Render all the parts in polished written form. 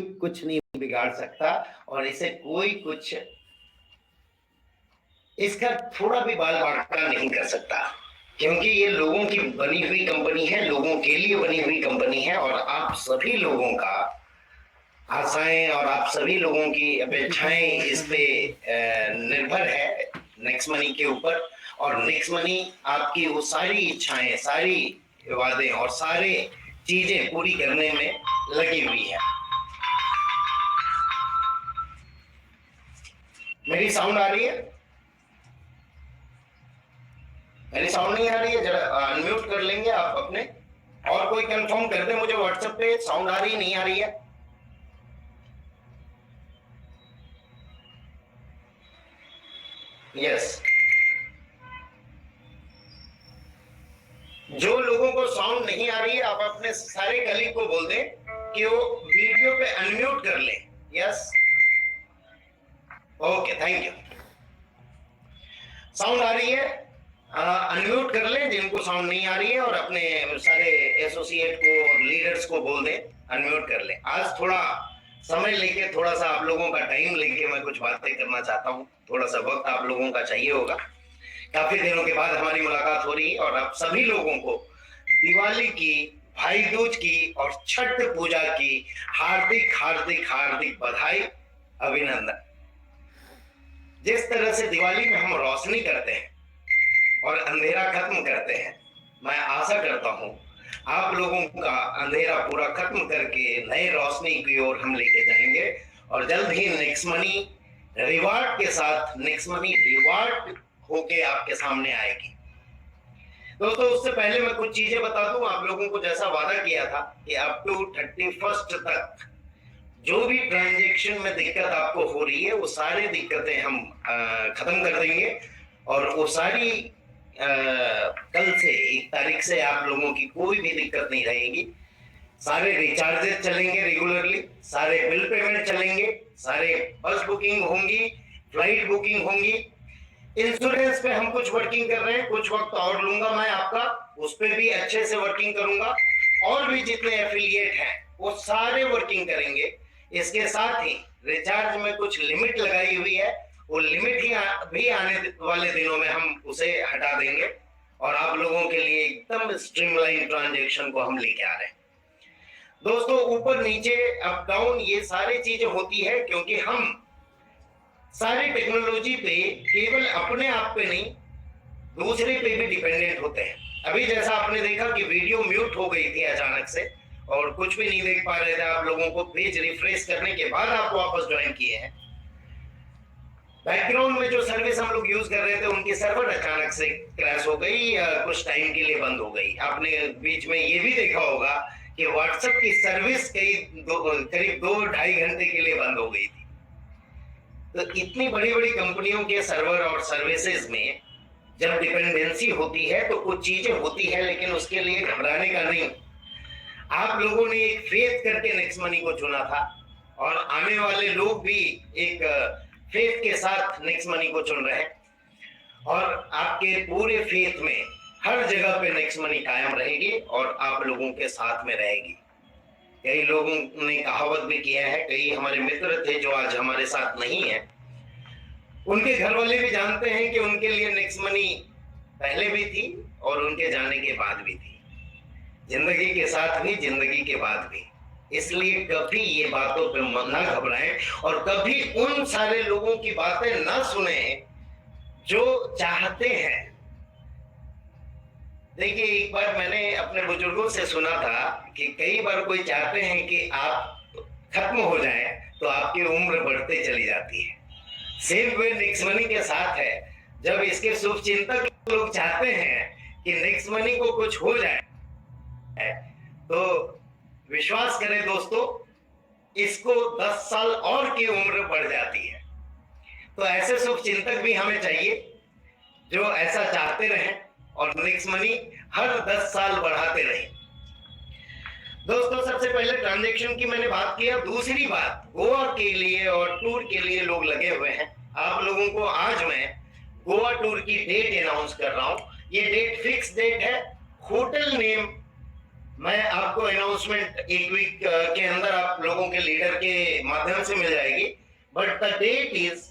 कुछ नहीं बिगाड़ सकता और इसे कोई कुछ इसका थोड़ा भी बाल बांका नहीं कर सकता, क्योंकि ये लोगों की बनी हुई कंपनी है, लोगों के लिए बनी हुई कंपनी है और आप सभी लोगों का आशाएं और आप सभी लोगों की अपेक्षाएं इस पे निर्भर है नेक्स्ट मनी के ऊपर। और नेक्स्ट मनी आपकी वो सारी इच्छाएं, सारी वादे और सारे चीजें पूरी करने में लगी हुई है। मेरी साउंड आ रही है? मेरी साउंड नहीं आ रही है? जरा अनम्यूट कर लेंगे आप अपने, और कोई कंफर्म कर दे मुझे व्हाट्सएप पे साउंड आ रही नहीं आ रही है। यस, जो लोगों को साउंड नहीं आ रही है आप अपने सारे कलीग को बोल दें कि वो वीडियो पे अनम्यूट कर ले। Yes, okay, thank you. Sound आ रही है? अनम्यूट कर ले जिनको साउंड नहीं आ रही है और अपने सारे एसोसिएट को और लीडर्स को बोल दे अनम्यूट कर ले। आज थोड़ा समय लेके, थोड़ा सा आप लोगों का टाइम लेके मैं कुछ बातें करना चाहता हूँ। थोड़ा सा वक्त आप लोगों का चाहिए होगा। काफी दिनों के बाद हमारी मुलाकात हो रही है और आप सभी लोगों को दिवाली की, भाई दूज की और छठ पूजा की हार्दिक हार्दिक हार्दिक बधाई, अभिनंदन। जिस तरह से दिवाली में हम रोशनी करते हैं और अंधेरा खत्म करते हैं, मैं आशा करता हूं आप लोगों का अंधेरा पूरा खत्म करके नए रोशनी की ओर हम लेके जाएंगे और जल्द ही नेक्स्ट मनी रिवार्ड के साथ, नेक्स्ट मनी रिवार्ड होके आपके सामने आएगी। दोस्तों, उससे पहले मैं कुछ चीजें बता दूं आप लोगों को। जैसा वादा किया था कि अप टू 31 तक जो भी ट्रांजैक्शन में दिक्कत आपको हो रही है वो सारी दिक्कतें हम खत्म कर देंगे और वो सारी कल से 1 तारीख से आप लोगों की कोई भी दिक्कत नहीं रहेगी। सारे रिचार्जेस चलेंगे रेगुलरली, सारे बिल पेमेंट चलेंगे, सारे बस बुकिंग होंगी, फ्लाइट बुकिंग होंगी। इंश्योरेंस पे हम कुछ वर्किंग कर रहे हैं, कुछ वक्त और लूंगा मैं आपका, उस पर भी अच्छे से वर्किंग करूंगा। और भी जितने एफिलिएट हैं वो सारे वर्किंग करेंगे। इसके साथ ही रिचार्ज में कुछ लिमिट लगाई हुई है, वो लिमिट ही भी आने वाले दिनों में हम उसे हटा देंगे और आप लोगों के लिए एकदम स्ट्रीमलाइन ट्रांजैक्शन को हम लेके आ रहे हैं। दोस्तों, ऊपर नीचे अप डाउन ये सारी चीजें होती है क्योंकि हम सारी टेक्नोलॉजी पे केवल अपने आप पे नहीं, दूसरे पे भी डिपेंडेंट होते हैं। अभी जैसा आपने देखा कि वीडियो म्यूट हो गई थी अचानक से और कुछ भी नहीं देख पा रहे थे आप लोगों को, पेज रिफ्रेश करने के बाद आप वापस ज्वाइन किए हैं। बैकग्राउंड में जो सर्विस हम लोग यूज कर रहे थे उनकी सर्वर अचानक से क्रैश हो गई या कुछ टाइम के लिए बंद हो गई। आपने बीच में ये भी देखा होगा कि व्हाट्सएप की सर्विस करीब 2-2.5 घंटे के लिए बंद हो गई थी। तो इतनी बड़ी बड़ी कंपनियों के सर्वर और सर्विसेज में जब डिपेंडेंसी होती है तो कुछ चीजें होती है, लेकिन उसके लिए घबराने का नहीं। आप लोगों ने एक फेथ करके नेक्स्ट मनी को चुना था और आने वाले लोग भी एक फेथ के साथ नेक्स्ट मनी को चुन रहे हैं और आपके पूरे फेथ में हर जगह पे नेक्स्ट मनी कायम रहेगी और आप लोगों के साथ में रहेगी। कई लोगों ने कहावत भी किया है, कई हमारे मित्र थे जो आज हमारे साथ नहीं है, उनके घर वाले भी जानते हैं कि उनके लिए नेक्स्ट मनी पहले भी थी और उनके जाने के बाद भी थी, जिंदगी के साथ भी, जिंदगी के बाद भी। इसलिए कभी ये बातों पे ना घबराएं और कभी उन सारे लोगों की बातें ना सुने जो चाहते हैं। देखिए, एक बार मैंने अपने बुजुर्गों से सुना था कि कई बार कोई चाहते हैं कि आप खत्म हो जाएं तो आपकी उम्र बढ़ते चली जाती है। सेम वे नेक्स्ट मनी के साथ है। जब इसके शुभ चिंतक लोग चाहते हैं कि नेक्स्ट मनी को कुछ हो जाए तो विश्वास करें दोस्तों, इसको 10 साल और की उम्र बढ़ जाती है। तो ऐसे शुभ चिंतक भी हमें चाहिए जो ऐसा चाहते रहें और नेक्स्ट मनी हर 10 साल बढ़ाते रहे। दोस्तों, सबसे पहले ट्रांजैक्शन की मैंने बात किया। दूसरी बात, गोवा के लिए और टूर के लिए लोग लगे हुए हैं। आप लोगों को आज मैं गोवा टूर की डेट अनाउंस कर रहा हूं। ये डेट फिक्स डेट है। होटल नेम मैं आपको अनाउंसमेंट एक वीक के अंदर आप लोगों के लीडर के माध्यम से मिल जाएगी, but the date is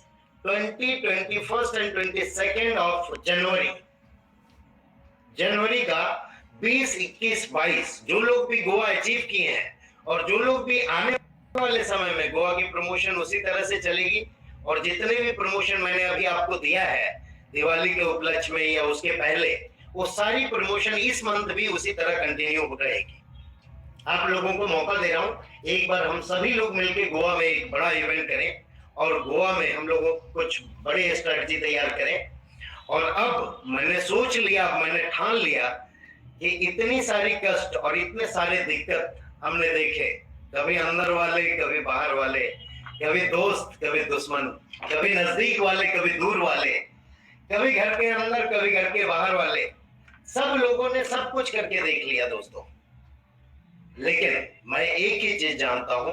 20, 21 and 22 of January. जनवरी का 20, 21, 22 जो लोग भी गोवा अचीव किए हैं और जो लोग भी आने वाले समय में गोवा की प्रमोशन उसी तरह से चलेगी, और जितने भी प्रमोशन मैंने अभी आपको दिया है दिवाली के उपलक्ष्य में या उसके पहले, वो सारी प्रमोशन इस मंथ भी उसी तरह कंटिन्यू रहेगी। आप लोगों को मौका दे रहा हूं, एक बार हम सभी लोग मिलकर गोवा में एक बड़ा इवेंट करें और गोवा में हम लोगों कुछ बड़े स्ट्रेटजी तैयार करें। और अब मैंने सोच लिया, मैंने ठान लिया कि इतनी सारी कष्ट और इतने सारे दिक्कत हमने देखे, कभी अंदर वाले, कभी बाहर वाले, कभी दोस्त, कभी दुश्मन, कभी नजदीक वाले, कभी दूर वाले, कभी घर के अंदर, कभी घर के बाहर वाले, सब लोगों ने सब कुछ करके देख लिया दोस्तों। लेकिन मैं एक ही चीज जानता हूं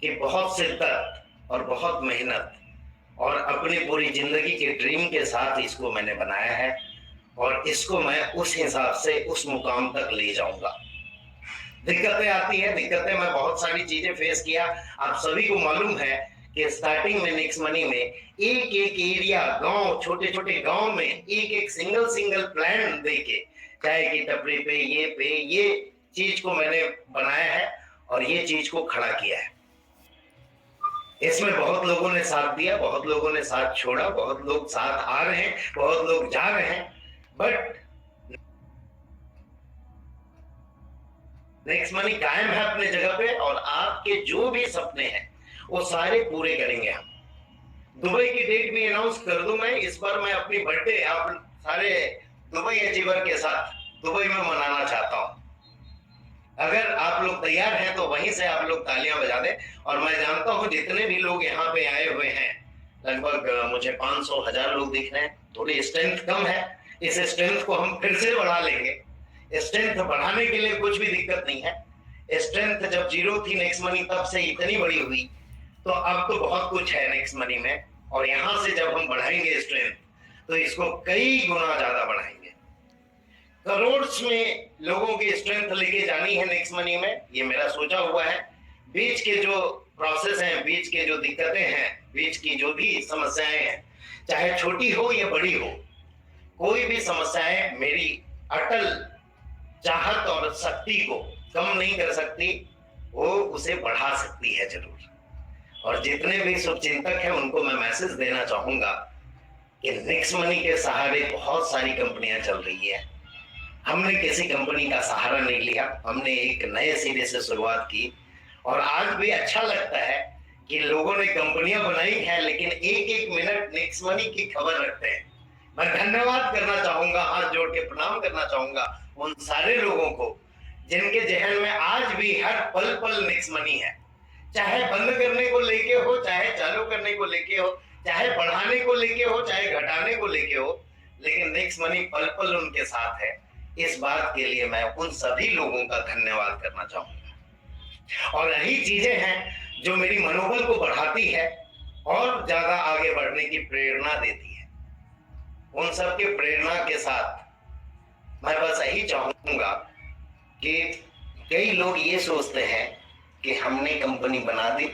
कि बहुत शिद्दत और बहुत मेहनत और अपनी पूरी जिंदगी के ड्रीम के साथ इसको मैंने बनाया है, और इसको मैं उस हिसाब से उस मुकाम तक ले जाऊंगा। दिक्कतें आती है, दिक्कतें मैं बहुत सारी चीजें फेस किया। आप सभी को मालूम है कि स्टार्टिंग में नेक्स्ट मनी में एक एक एरिया, गांव, छोटे छोटे गांव में एक एक सिंगल प्लान देके चाय की टपरी पे ये चीज को मैंने बनाया है और ये चीज को खड़ा किया है। इसमें बहुत लोगों ने साथ दिया, बहुत लोगों ने साथ छोड़ा, बहुत लोग साथ आ रहे हैं, बहुत लोग जा रहे हैं, बट नेक्स्ट मनी कायम है अपने जगह पे, और आपके जो भी सपने हैं वो सारे पूरे करेंगे हम। दुबई की डेट भी अनाउंस कर दूं मैं, इस बार मैं अपनी बर्थडे आप सारे दुबई अचीवर के साथ दुबई में मनाना चाहता हूं। अगर आप लोग तैयार हैं तो वहीं से आप लोग तालियां बजा दें। और मैं जानता हूं जितने भी लोग यहाँ पे आए हुए हैं, लगभग मुझे 500, 1000 लोग दिख रहे हैं। थोड़ी स्ट्रेंथ कम है, इस स्ट्रेंथ को हम फिर से बढ़ा लेंगे। स्ट्रेंथ बढ़ाने के लिए कुछ भी दिक्कत नहीं है। स्ट्रेंथ जब 0 थी नेक्स्ट मनी, तब से इतनी बड़ी हुई, तो अब तो बहुत कुछ है नेक्स्ट मनी में, और यहां से जब हम बढ़ाएंगे स्ट्रेंथ तो इसको कई गुना ज्यादा बढ़ाएंगे। करोड़ में लोगों की स्ट्रेंथ लेके जानी है नेक्स्ट मनी में, ये मेरा सोचा हुआ है। बीच के जो प्रोसेस हैं, बीच के जो दिक्कतें हैं, बीच की जो भी समस्याएं हैं, चाहे छोटी हो या बड़ी हो, कोई भी समस्याएं मेरी अटल चाहत और शक्ति को कम नहीं कर सकती, वो उसे बढ़ा सकती है जरूर। और जितने भी शुभचिंतक हैं उनको मैं मैसेज देना चाहूंगा कि नेक्स्ट मनी के सहारे बहुत सारी कंपनियां चल रही है। हमने किसी कंपनी का सहारा नहीं लिया, हमने एक नए सिरे से शुरुआत की, और आज भी अच्छा लगता है कि लोगों ने कंपनियां बनाई हैं लेकिन एक एक मिनट नेक्स्ट मनी की खबर रखते हैं। मैं धन्यवाद करना चाहूंगा, हाथ जोड़ के प्रणाम करना चाहूंगा उन सारे लोगों को जिनके जहन में आज भी हर पल पल नेक्स्ट मनी है। चाहे बंद करने को लेके हो, चाहे चालू करने को लेके हो, चाहे बढ़ाने को लेके हो, चाहे घटाने को लेके हो, लेकिन नेक्स्ट मनी पल पल उनके साथ है। इस बात के लिए मैं उन सभी लोगों का धन्यवाद करना चाहूंगा। और यही चीजें हैं जो मेरी मनोबल को बढ़ाती है और ज्यादा आगे बढ़ने की प्रेरणा देती है। उन सब के प्रेरणा के साथ मैं बस यही चाहूंगा कि कई लोग ये सोचते हैं कि हमने कंपनी बना दी,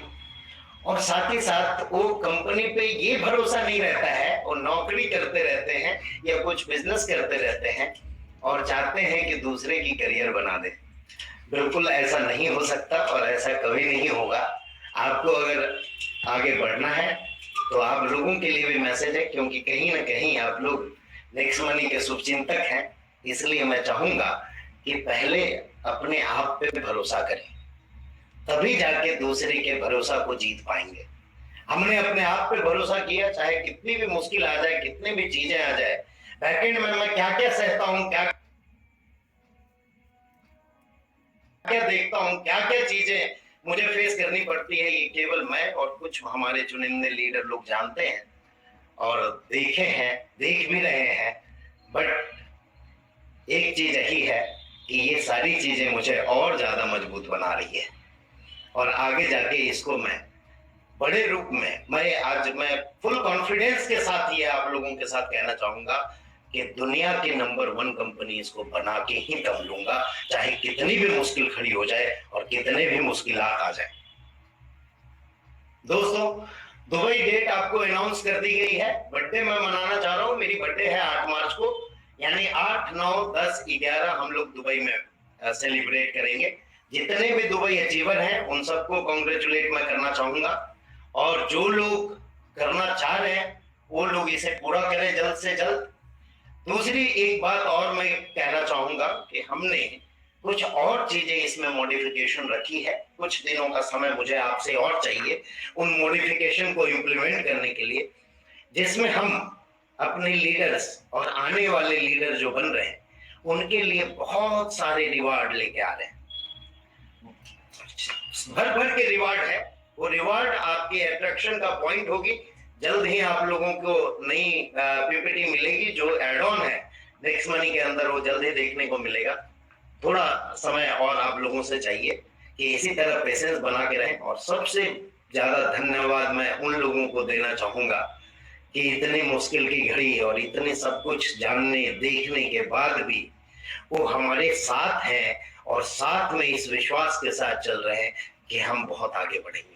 और साथ ही साथ वो कंपनी पे ये भरोसा नहीं रहता है, वो नौकरी करते रहते हैं या कुछ बिजनेस करते रहते हैं और चाहते हैं कि दूसरे की करियर बना दे। बिल्कुल ऐसा नहीं हो सकता और ऐसा कभी नहीं होगा। आपको अगर आगे बढ़ना है तो आप लोगों के लिए भी मैसेज है, क्योंकि कहीं ना कहीं आप लोग नेक्स्ट मनी के शुभचिंतक हैं। इसलिए मैं चाहूंगा कि पहले अपने आप पे भरोसा करें, तभी जाके दूसरे के भरोसा को जीत पाएंगे। हमने अपने आप पे भरोसा किया, चाहे कितनी भी मुश्किल आ जाए, कितनी भी चीजें आ जाए, बैकेंड में मैं क्या क्या सहता हूँ, क्या क्या देखता हूँ, क्या क्या चीजें मुझे फेस करनी पड़ती है, ये केवल मैं और कुछ हमारे चुनिंदे लीडर लोग जानते हैं और देखे हैं, देख भी रहे हैं। बट एक चीज यही है कि ये सारी चीजें मुझे और ज्यादा मजबूत बना रही है, और आगे जाके इसको मैं बड़े रूप में मैं फुल कॉन्फिडेंस के साथ ये आप लोगों के साथ कहना चाहूंगा कि दुनिया की नंबर 1 कंपनी इसको बना के ही दम लूंगा, चाहे कितनी भी मुश्किल खड़ी हो जाए और कितने भी मुश्किलात आ जाए। दोस्तों, दुबई डेट आपको अनाउंस कर दी गई है। बर्थडे मैं मनाना चाह रहा हूँ, मेरी बर्थडे है 8 मार्च को, यानी 8, 9, 10, 11 हम लोग दुबई में सेलिब्रेट करेंगे। जितने भी दुबई अचीवर हैं उन सबको कॉन्ग्रेचुलेट मैं करना चाहूंगा, और जो लोग करना चाह रहे हैं वो लोग इसे पूरा करें जल्द से जल्द। दूसरी एक बात और मैं कहना चाहूंगा कि हमने कुछ और चीजें इसमें मॉडिफिकेशन रखी है। कुछ दिनों का समय मुझे आपसे और चाहिए उन मॉडिफिकेशन को इम्प्लीमेंट करने के लिए, जिसमें हम अपने लीडर्स और आने वाले लीडर जो बन रहे हैं उनके लिए बहुत सारे रिवार्ड लेके आ रहे हैं। भर भर के रिवार्ड है, वो रिवार्ड आपके अट्रैक्शन का पॉइंट होगी। जल्द ही आप लोगों को नई पीपीटी मिलेगी जो एड ऑन है नेक्स्ट मनी के अंदर, वो जल्द ही देखने को मिलेगा। थोड़ा समय और आप लोगों से चाहिए कि इसी तरह पेशेंस बना के रहें। और सबसे ज्यादा धन्यवाद मैं उन लोगों को देना चाहूंगा कि इतनी मुश्किल की घड़ी और इतने सब कुछ जानने देखने के बाद भी वो हमारे साथ हैं और साथ में इस विश्वास के साथ चल रहे हैं कि हम बहुत आगे बढ़ेंगे।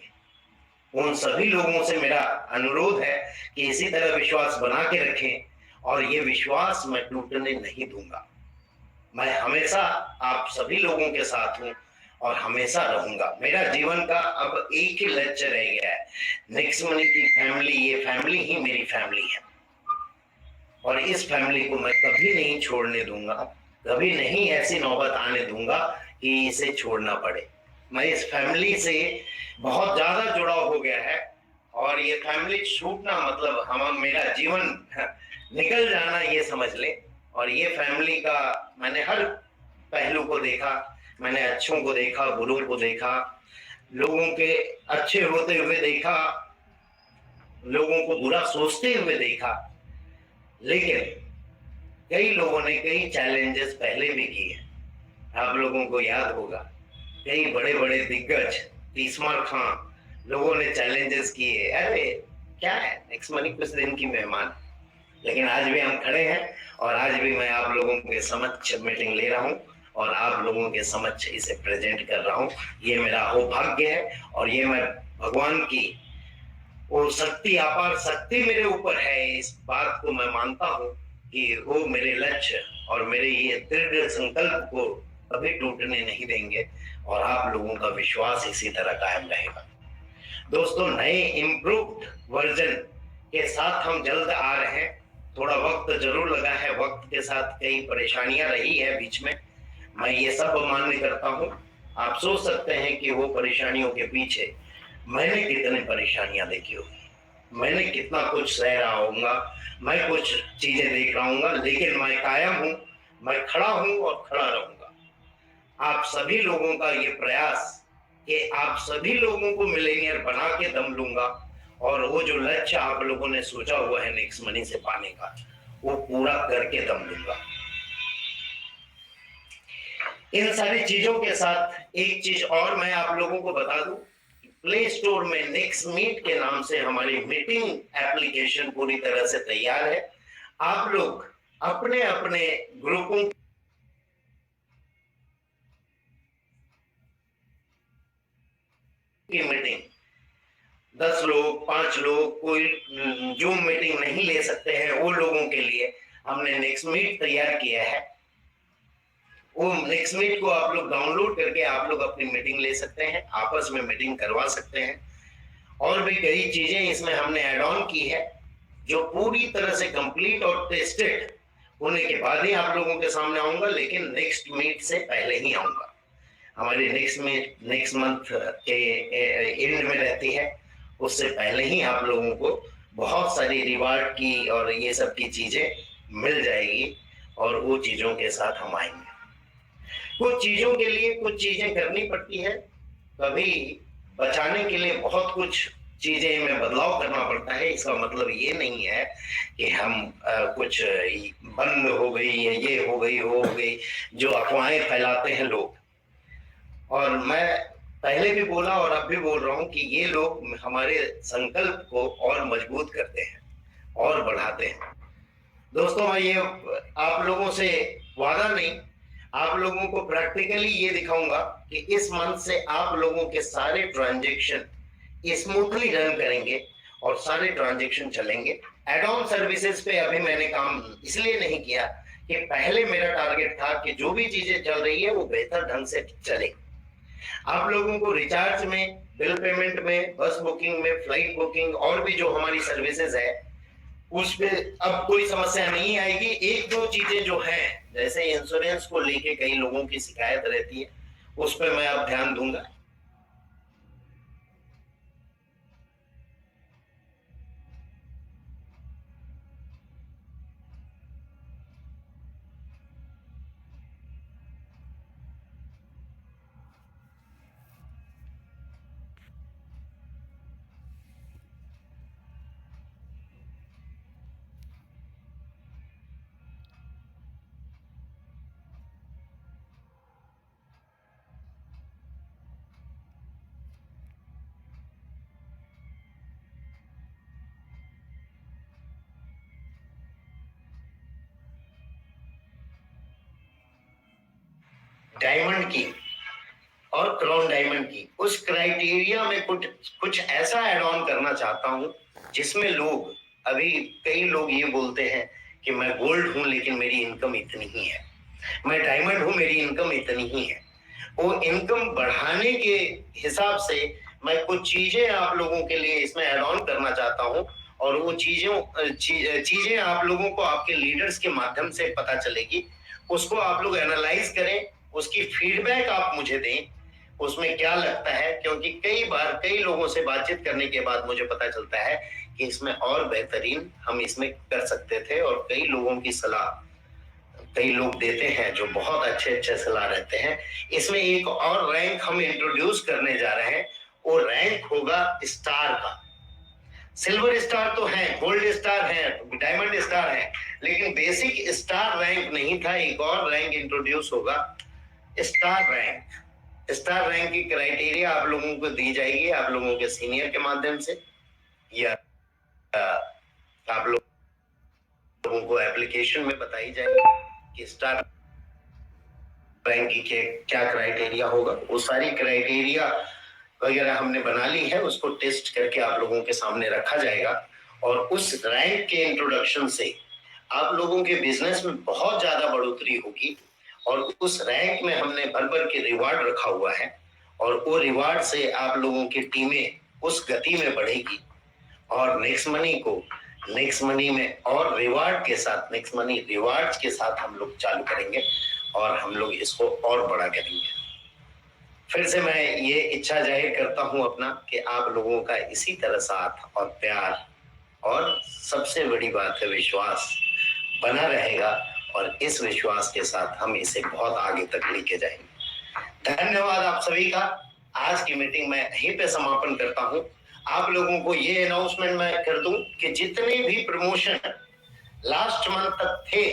उन सभी लोगों से मेरा अनुरोध है कि इसी तरह विश्वास बना के रखें, और ये विश्वास मैं टूटने नहीं दूंगा। मैं हमेशा आप सभी लोगों के साथ हूं और हमेशा रहूंगा। मेरा जीवन का अब एक ही लक्ष्य रह गया है, नेक्स्ट मनी की फैमिली, ये फैमिली ही मेरी फैमिली है और इस फैमिली को मैं कभी नहीं छोड़ने दूंगा, कभी नहीं ऐसी नौबत आने दूंगा कि इसे छोड़ना पड़े। मैं इस फैमिली से बहुत ज्यादा जुड़ाव हो गया है और ये फैमिली छूटना मतलब हम मेरा जीवन निकल जाना ये समझ ले। और ये फैमिली का मैंने हर पहलू को देखा, मैंने अच्छों को देखा, बुरों को देखा, लोगों के अच्छे होते हुए देखा, लोगों को बुरा सोचते हुए देखा, लेकिन कई लोगों ने कई चैलेंजेस पहले भी किए। आप लोगों को याद होगा कई बड़े बड़े दिग्गज, तीसमार खां, लोगों ने चैलेंजेस किए, अरे क्या है नेक्स्ट मनी कुछ दिन की मेहमान। लेकिन आज भी हम खड़े हैं और आज भी मैं आप लोगों के समक्ष मीटिंग ले रहा हूं और आप लोगों के समक्ष इसे प्रेजेंट कर रहा हूं। ये मेरा सौभाग्य है और ये मैं भगवान की वो शक्ति, अपार शक्ति मेरे ऊपर है। इस बात को मैं मानता हूं कि वो मेरे लक्ष्य और मेरे ये दृढ़ संकल्प को कभी टूटने नहीं देंगे और आप लोगों का विश्वास इसी तरह कायम रहेगा। दोस्तों, नए इम्प्रूव्ड वर्जन के साथ हम जल्द आ रहे हैं। थोड़ा वक्त जरूर लगा है, वक्त के साथ कई परेशानियां रही है बीच में, मैं ये सब मान्य करता हूँ। आप सोच सकते हैं कि वो परेशानियों के पीछे मैंने कितनी परेशानियां देखी होगी, मैंने कितना कुछ सह रहा होऊंगा, मैं कुछ चीजें देख रहा हूँ, लेकिन मैं कायम हूँ, मैं खड़ा हूँ और खड़ा रहूंगा। आप सभी लोगों का ये प्रयास कि आप सभी लोगों को मिलेनियर बना के दम लूंगा और वो जो लक्ष्य आप लोगों ने सोचा हुआ है नेक्स्ट मनी से पाने का, वो पूरा करके दम लूंगा। इन सारी चीजों के साथ एक चीज और मैं आप लोगों को बता दूं, प्ले स्टोर में नेक्स्ट मीट के नाम से हमारी मीटिंग एप्लीकेशन पूरी तरह से तैयार है। आप लोग अपने अपने ग्रुपों की मीटिंग, 10 लोग, 5 लोग, कोई जूम मीटिंग नहीं ले सकते हैं, वो लोगों के लिए हमने नेक्स्ट मीट तैयार किया है। वो नेक्स्ट मीट को आप लोग डाउनलोड करके आप लोग अपनी मीटिंग ले सकते हैं, आपस में मीटिंग करवा सकते हैं। और भी कई चीजें इसमें हमने ऐड ऑन की है जो पूरी तरह से कंप्लीट और टेस्टेड होने के बाद ही आप लोगों के सामने आऊंगा, लेकिन नेक्स्ट मीट से पहले ही आऊंगा। हमारी नेक्स्ट मंथ के एंड में रहती है, उससे पहले ही आप लोगों को बहुत सारी रिवार्ड की और ये सब की चीजें मिल जाएगी और वो चीजों के साथ हम आएंगे। कुछ चीजों के लिए कुछ चीजें करनी पड़ती है, कभी बचाने के लिए बहुत कुछ चीजें में बदलाव करना पड़ता है। इसका मतलब ये नहीं है कि हम कुछ बंद हो गई या ये हो गई वो हो गई, जो अफवाहें फैलाते हैं लोग। और मैं पहले भी बोला और अब भी बोल रहा हूं कि ये लोग हमारे संकल्प को और मजबूत करते हैं और बढ़ाते हैं। दोस्तों मैं ये आप लोगों से वादा नहीं, आप लोगों को प्रैक्टिकली ये दिखाऊंगा कि इस मंथ से आप लोगों के सारे ट्रांजैक्शन स्मूथली रन करेंगे और सारे ट्रांजैक्शन चलेंगे। एड ऑन सर्विसेज पे अभी मैंने काम इसलिए नहीं किया कि पहले मेरा टारगेट था कि जो भी चीजें चल रही है वो बेहतर ढंग से चले। आप लोगों को रिचार्ज में, बिल पेमेंट में, बस बुकिंग में, फ्लाइट बुकिंग और भी जो हमारी सर्विसेज है उस पे अब कोई समस्या नहीं आएगी। एक दो चीजें जो हैं जैसे इंश्योरेंस को लेके कई लोगों की शिकायत रहती है, उस पर मैं अब ध्यान दूंगा। डायमंड की और क्राउन डायमंड की उस क्राइटेरिया में कुछ कुछ ऐसा ऐड ऑन करना चाहता हूं जिसमें लोग, अभी कई लोग ये बोलते हैं कि मैं गोल्ड हूं लेकिन मेरी इनकम इतनी ही है, मैं डायमंड हूं मेरी इनकम इतनी ही है। वो इनकम बढ़ाने के हिसाब से मैं कुछ चीजें आप लोगों के लिए इसमें ऐड ऑन करना चाहता हूं और वो चीजें आप लोगों को आपके लीडर्स के माध्यम से पता चलेगी। उसको आप लोग एनालाइज करें, उसकी फीडबैक आप मुझे दें, उसमें क्या लगता है, क्योंकि कई बार कई लोगों से बातचीत करने के बाद मुझे पता चलता है कि इसमें और बेहतरीन हम इसमें कर सकते थे। और कई लोगों की सलाह कई लोग देते हैं जो बहुत अच्छे अच्छे सलाह रहते हैं। इसमें एक और रैंक हम इंट्रोड्यूस करने जा रहे हैं, वो रैंक होगा स्टार का। सिल्वर स्टार तो है, गोल्ड स्टार है, डायमंड स्टार है, लेकिन बेसिक स्टार रैंक नहीं था। एक और रैंक इंट्रोड्यूस होगा, स्टार रैंक। स्टार रैंक की क्राइटेरिया आप लोगों को दी जाएगी आप लोगों के सीनियर के माध्यम से, या आप लोगों को एप्लीकेशन में बताई जाएगी कि स्टार रैंक की क्या क्राइटेरिया होगा। वो सारी क्राइटेरिया वगैरह हमने बना ली है, उसको टेस्ट करके आप लोगों के सामने रखा जाएगा। और उस रैंक के इंट्रोडक्शन से आप लोगों के बिजनेस में बहुत ज्यादा बढ़ोतरी होगी। और उस रैंक में हमने भर भर के रिवार्ड रखा हुआ है और वो रिवार्ड से आप लोगों की टीमें उस गति में बढ़ेगी और नेक्स्ट मनी में और रिवार्ड के साथ, नेक्स्ट मनी रिवार्ड्स के साथ हम लोग चालू करेंगे और हम लोग इसको और बड़ा करेंगे। फिर से मैं ये इच्छा जाहिर करता हूं अपना कि आप लोगों का इसी तरह साथ और प्यार और सबसे बड़ी बात है विश्वास बना रहेगा और इस विश्वास के साथ हम इसे बहुत आगे तक लेके जाएंगे। धन्यवाद आप सभी का। आज की मीटिंग मैं यहीं पे समापन करता हूं। आप लोगों को ये अनाउंसमेंट मैं कर दूं कि जितने भी प्रमोशन लास्ट मंथ तक थे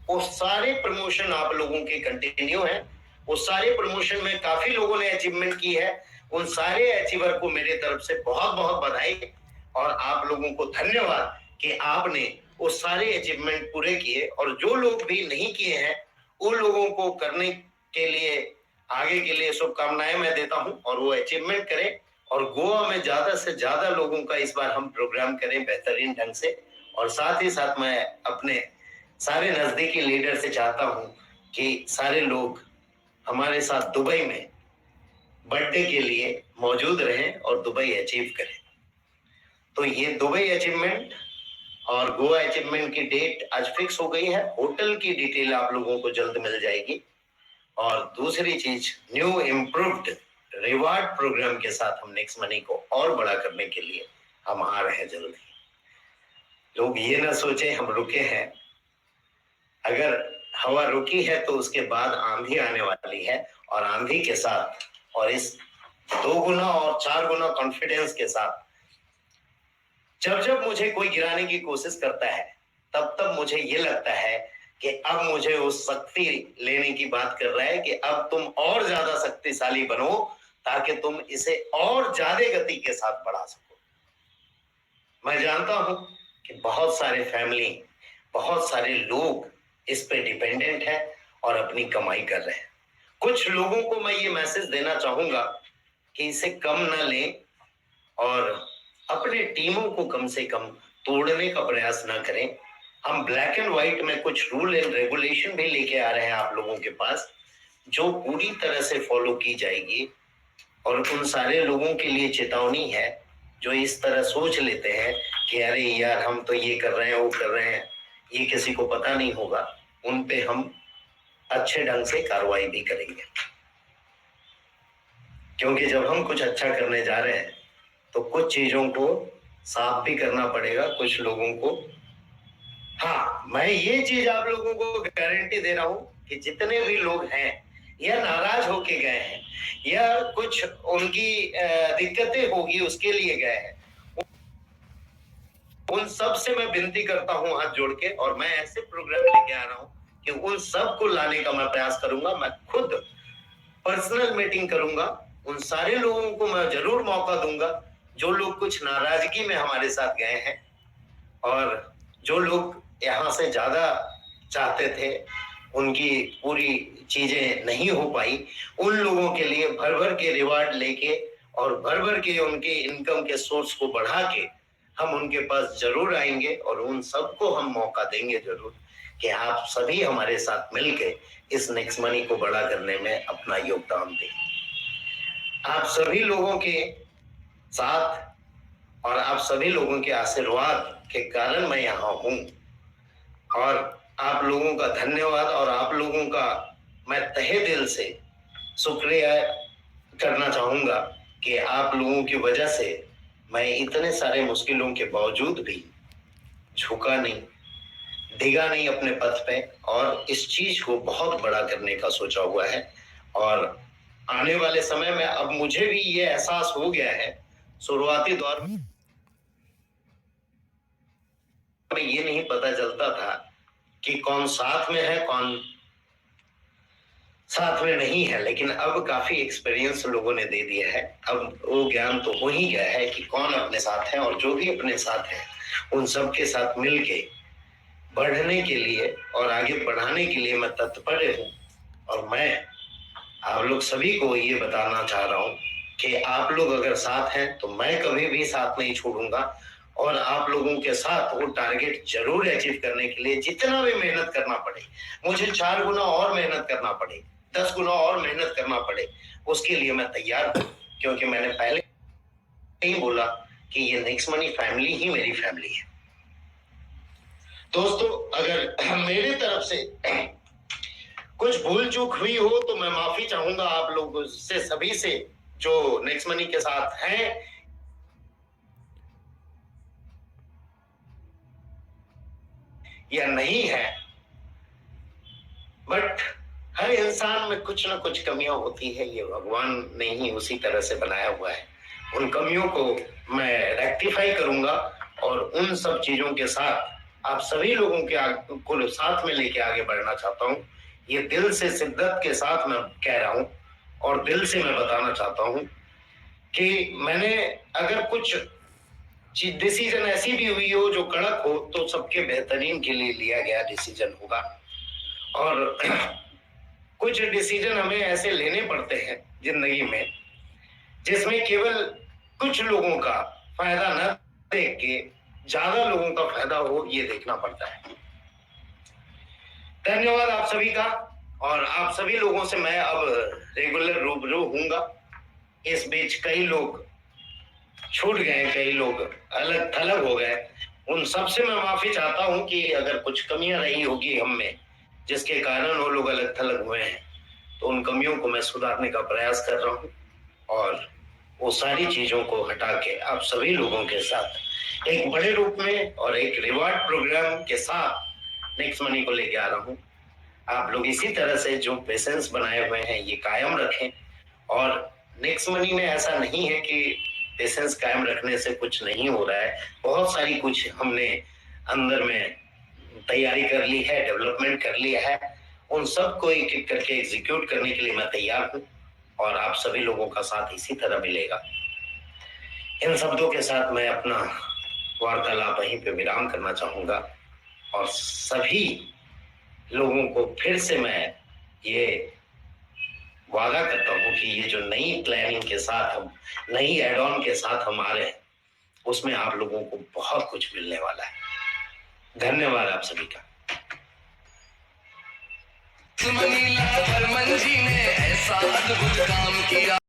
वो सारे प्रमोशन आप लोगों के कंटिन्यू हैं। वो सारे प्रमोशन में काफी लोगों ने अचीवमेंट की है। उन सारे अचीवर को मेरे तरफ से बहुत बहुत बधाई और आप लोगों को धन्यवाद कि आपने वो सारे अचीवमेंट पूरे किए। और जो लोग भी नहीं किए हैं उन लोगों को करने के लिए आगे के लिए शुभकामनाएं मैं देता हूं और वो अचीवमेंट करें और गोवा में ज्यादा से ज्यादा लोगों का इस बार हम प्रोग्राम करें बेहतरीन ढंग से। और साथ ही साथ मैं अपने सारे नजदीकी लीडर से चाहता हूं कि सारे लोग हमारे साथ दुबई में बर्थडे के लिए मौजूद रहें और दुबई अचीव करें। तो ये दुबई अचीवमेंट और गोवा अचीवमेंट की डेट आज फिक्स हो गई है। होटल की डिटेल आप लोगों को जल्द मिल जाएगी। और दूसरी चीज, न्यू इम्प्रूव्ड रिवार्ड प्रोग्राम के साथ हम नेक्स्ट मनी को और बड़ा करने के लिए हम आ रहे हैं जल्द ही। लोग ये ना सोचे हम रुके हैं, अगर हवा रुकी है तो उसके बाद आंधी आने वाली है और आंधी के साथ और इस 2 गुना और 4 गुना कॉन्फिडेंस के साथ जब जब मुझे कोई गिराने की कोशिश करता है तब तब मुझे ये लगता है कि अब मुझे उस शक्ति लेने की बात कर रहा है कि अब तुम और ज्यादा शक्तिशाली बनो ताकि तुम इसे और ज्यादा गति के साथ बढ़ा सको। मैं जानता हूं कि बहुत सारे फैमिली बहुत सारे लोग इस पे डिपेंडेंट हैं और अपनी कमाई कर रहे हैं। कुछ लोगों को मैं ये मैसेज देना चाहूंगा कि इसे कम ना लें और अपने टीमों को कम से कम तोड़ने का प्रयास ना करें। हम ब्लैक एंड व्हाइट में कुछ रूल एंड रेगुलेशन भी लेके आ रहे हैं आप लोगों के पास, जो पूरी तरह से फॉलो की जाएगी। और उन सारे लोगों के लिए चेतावनी है जो इस तरह सोच लेते हैं कि अरे यार हम तो ये कर रहे हैं वो कर रहे हैं, ये किसी को पता नहीं होगा। उन पे हम अच्छे ढंग से कार्रवाई भी करेंगे, क्योंकि जब हम कुछ अच्छा करने जा रहे हैं तो कुछ चीजों को साफ भी करना पड़ेगा कुछ लोगों को। हाँ, मैं ये चीज आप लोगों को गारंटी दे रहा हूं कि जितने भी लोग हैं या नाराज होके गए हैं या कुछ उनकी दिक्कतें होगी उसके लिए गए हैं, उन सब से मैं विनती करता हूं हाथ जोड़ के, और मैं ऐसे प्रोग्राम लेके आ रहा हूं कि उन सब को लाने का मैं प्रयास करूंगा। मैं खुद पर्सनल मीटिंग करूंगा, उन सारे लोगों को मैं जरूर मौका दूंगा जो लोग कुछ नाराजगी में हमारे साथ गए हैं और जो लोग यहाँ से ज्यादा चाहते थे, उनकी पूरी चीजें नहीं हो पाई। उन लोगों के लिए भर भर के रिवार्ड लेके और भर भर के उनके इनकम के सोर्स को बढ़ा के हम उनके पास जरूर आएंगे और उन सबको हम मौका देंगे जरूर कि आप सभी हमारे साथ मिलके इस नेक्स्ट मनी को बड़ा करने में अपना योगदान दें। आप सभी लोगों के साथ और आप सभी लोगों के आशीर्वाद के कारण मैं यहाँ हूं, और आप लोगों का धन्यवाद और आप लोगों का मैं तहे दिल से शुक्रिया करना चाहूंगा कि आप लोगों की वजह से मैं इतने सारे मुश्किलों के बावजूद भी झुका नहीं, डिगा नहीं अपने पथ पे, और इस चीज को बहुत बड़ा करने का सोचा हुआ है। और आने वाले समय में अब मुझे भी ये एहसास हो गया है, शुरुआती दौर में ये नहीं पता चलता था कि कौन साथ में है कौन साथ में नहीं है, लेकिन अब काफी एक्सपीरियंस लोगों ने दे दिया है। अब वो ज्ञान तो हो ही गया है कि कौन अपने साथ है, और जो भी अपने साथ है उन सब के साथ मिलके बढ़ने के लिए और आगे बढ़ाने के लिए मैं तत्पर हूं। और मैं आप लोग सभी को ये बताना चाह रहा हूं कि आप लोग अगर साथ हैं तो मैं कभी भी साथ नहीं छोड़ूंगा, और आप लोगों के साथ वो टारगेट जरूर अचीव करने के लिए जितना भी मेहनत करना पड़े, मुझे 4 गुना और मेहनत करना पड़े, 10 गुना और मेहनत करना पड़े, उसके लिए मैं तैयार हूं। क्योंकि मैंने पहले ही बोला कि ये नेक्स्ट मनी फैमिली ही मेरी फैमिली है। दोस्तों, अगर मेरी तरफ से कुछ भूल चूक हुई हो तो मैं माफी चाहूंगा आप लोगों से, सभी से जो नेक्स्ट मनी के साथ हैं या नहीं है। बट हर इंसान में कुछ ना कुछ कमियां होती है, ये भगवान ने ही उसी तरह से बनाया हुआ है। उन कमियों को मैं रेक्टिफाई करूंगा और उन सब चीजों के साथ आप सभी लोगों के को साथ में लेके आगे बढ़ना चाहता हूं। ये दिल से शिद्दत के साथ मैं कह रहा हूं और दिल से मैं बताना चाहता हूं कि मैंने अगर कुछ डिसीजन ऐसी भी हुई हो जो कड़क हो तो सबके बेहतरीन के लिए लिया गया डिसीजन होगा। और कुछ डिसीजन हमें ऐसे लेने पड़ते हैं जिंदगी में जिसमें केवल कुछ लोगों का फायदा न देख के ज्यादा लोगों का फायदा हो, ये देखना पड़ता है। धन्यवाद आप सभी का, और आप सभी लोगों से मैं अब रेगुलर रूबरू हूंगा। इस बीच कई लोग छूट गए, कई लोग अलग थलग हो गए, उन सब से मैं माफी चाहता हूं कि अगर कुछ कमियां रही होगी हम में जिसके कारण वो लोग अलग थलग हुए हैं, तो उन कमियों को मैं सुधारने का प्रयास कर रहा हूं और वो सारी चीजों को हटा के आप सभी लोगों के साथ एक बड़े रूप में और एक रिवार्ड प्रोग्राम के साथ नेक्स्ट मनी को लेके आ रहा हूं। आप लोग इसी तरह से जो पेशेंस बनाए हुए हैं ये कायम रखें, और नेक्स्ट मनी में ऐसा नहीं है कि पेशेंस कायम रखने से कुछ नहीं हो रहा है। बहुत सारी कुछ हमने अंदर में तैयारी कर ली है, डेवलपमेंट कर लिया है, उन सब को एक एक करके एग्जीक्यूट करने के लिए मैं तैयार हूं और आप सभी लोगों का साथ इसी तरह मिलेगा। इन शब्दों के साथ मैं अपना वार्तालाप वहीं पे विराम करना चाहूंगा। और सभी लोगों को फिर से मैं ये वादा करता हूं कि ये जो नई प्लानिंग के साथ हम, नई एड ऑन के साथ हम आ रहे हैं, उसमें आप लोगों को बहुत कुछ मिलने वाला है। धन्यवाद आप सभी का। मनीला बर्मन जी ने ऐसा अद्भुत काम किया।